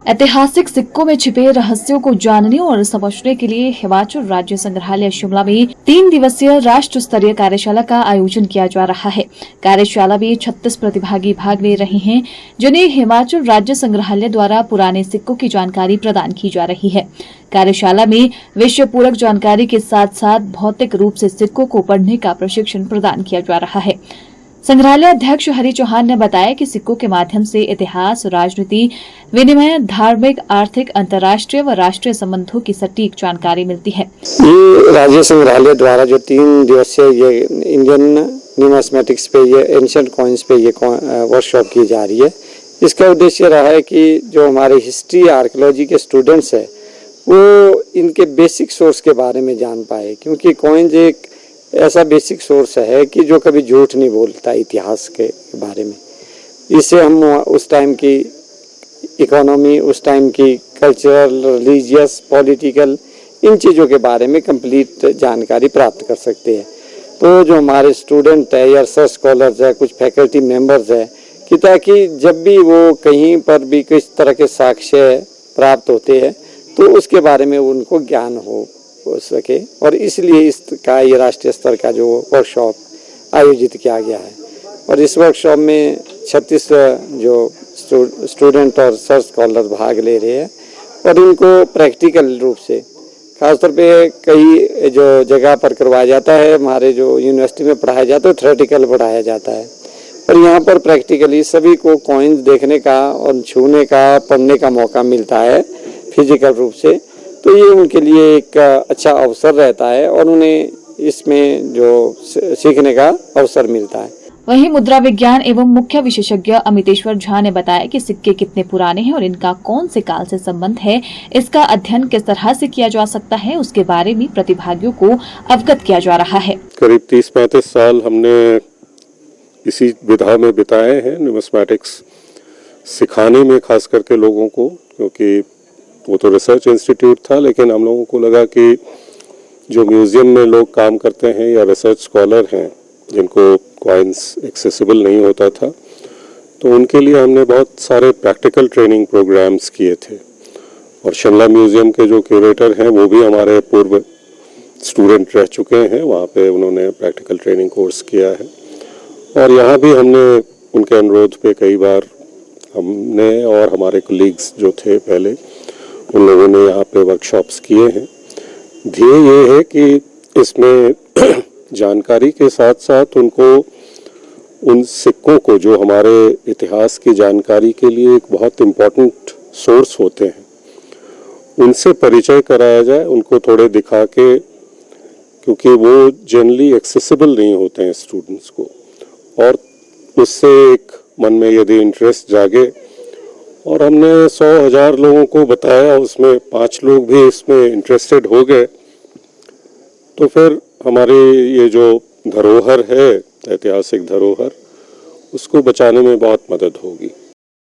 ऐतिहासिक सिक्कों में छिपे रहस्यों को जानने और समझने के लिए हिमाचल राज्य संग्रहालय शिमला में 3 दिवसीय राष्ट्र स्तरीय कार्यशाला का आयोजन किया जा रहा है। कार्यशाला में 36 प्रतिभागी भाग ले रहे हैं, जिन्हें हिमाचल राज्य संग्रहालय द्वारा पुराने सिक्कों की जानकारी प्रदान की जा रही है। कार्यशाला में विषय पूरक जानकारी के साथ साथ भौतिक रूप से सिक्कों को पढ़ने का प्रशिक्षण प्रदान किया जा रहा है। संग्रहालय अध्यक्ष हरि चौहान ने बताया कि सिक्कों के माध्यम से इतिहास, राजनीति, विनिमय, धार्मिक, आर्थिक, अंतर्राष्ट्रीय व राष्ट्रीय संबंधों की सटीक जानकारी मिलती है। ये राज्य संग्रहालय द्वारा जो 3 दिवसीय ये इंडियन न्यूमिस्मेटिक्स पे ये एंशिएंट कॉइन्स पे ये वर्कशॉप की जा रही है। इसका उद्देश्य रहा है कि जो हमारे हिस्ट्री, आर्कियोलॉजी के स्टूडेंट्स हैं वो इनके बेसिक सोर्स के बारे में जान पाए, क्योंकि कॉइन्स एक ऐसा बेसिक सोर्स है कि जो कभी झूठ नहीं बोलता इतिहास के बारे में। इससे हम उस टाइम की इकोनॉमी, उस टाइम की कल्चरल, रिलीजियस, पॉलिटिकल, इन चीज़ों के बारे में कंप्लीट जानकारी प्राप्त कर सकते हैं। तो जो हमारे स्टूडेंट है या रिसर्च स्कॉलर्स है, कुछ फैकल्टी मेंबर्स है, कि ताकि जब भी वो कहीं पर भी किस तरह के साक्ष्य प्राप्त होते हैं तो उसके बारे में उनको ज्ञान हो सके, और इसलिए इसका ये राष्ट्रीय स्तर का जो वर्कशॉप आयोजित किया गया है। और इस वर्कशॉप में 36 जो स्टूडेंट और रिसर्च स्कॉलर भाग ले रहे हैं, और इनको प्रैक्टिकल रूप से खासतौर पे कई जो जगह पर करवाया जाता है, हमारे जो यूनिवर्सिटी में पढ़ाया जाता है थ्योरेटिकल पढ़ाया जाता है, और यहाँ पर प्रैक्टिकली सभी को कॉइन्स देखने का और छूने का, पढ़ने का मौका मिलता है फिजिकल रूप से। तो ये उनके लिए एक अच्छा अवसर रहता है और उन्हें इसमें जो सीखने का अवसर मिलता है। वहीं मुद्रा विज्ञान एवं मुख्य विशेषज्ञ अमितेश्वर झा ने बताया कि सिक्के कितने पुराने हैं और इनका कौन से काल से संबंध है, इसका अध्ययन किस तरह से किया जा सकता है, उसके बारे में प्रतिभागियों को अवगत किया जा रहा है। करीब 30-35 साल हमने इसी विधा में बिताए हैं, न्यूमिस्मेटिक्स सिखाने में, खास करके लोगों को, क्योंकि वो तो रिसर्च इंस्टीट्यूट था, लेकिन हम लोगों को लगा कि जो म्यूज़ियम में लोग काम करते हैं या रिसर्च स्कॉलर हैं जिनको कॉइन्स एक्सेसिबल नहीं होता था, तो उनके लिए हमने बहुत सारे प्रैक्टिकल ट्रेनिंग प्रोग्राम्स किए थे। और शिमला म्यूज़ियम के जो क्यूरेटर हैं वो भी हमारे पूर्व स्टूडेंट रह चुके हैं, वहाँ पे उन्होंने प्रैक्टिकल ट्रेनिंग कोर्स किया है। और यहाँ भी हमने उनके अनुरोध पे कई बार हमने और हमारे कोलीग्स जो थे पहले, उन लोगों ने यहाँ पे वर्कशॉप्स किए हैं। ध्येय ये है कि इसमें जानकारी के साथ साथ उनको उन सिक्कों को, जो हमारे इतिहास की जानकारी के लिए एक बहुत इम्पोर्टेंट सोर्स होते हैं, उनसे परिचय कराया जाए, उनको थोड़े दिखा के, क्योंकि वो जनरली एक्सेसिबल नहीं होते हैं स्टूडेंट्स को, और उससे एक मन में यदि इंटरेस्ट जागे, और हमने 100,000 लोगों को बताया, उसमें 5 लोग भी इसमें इंटरेस्टेड हो गए, तो फिर हमारी ये जो धरोहर है, ऐतिहासिक धरोहर, उसको बचाने में बहुत मदद होगी।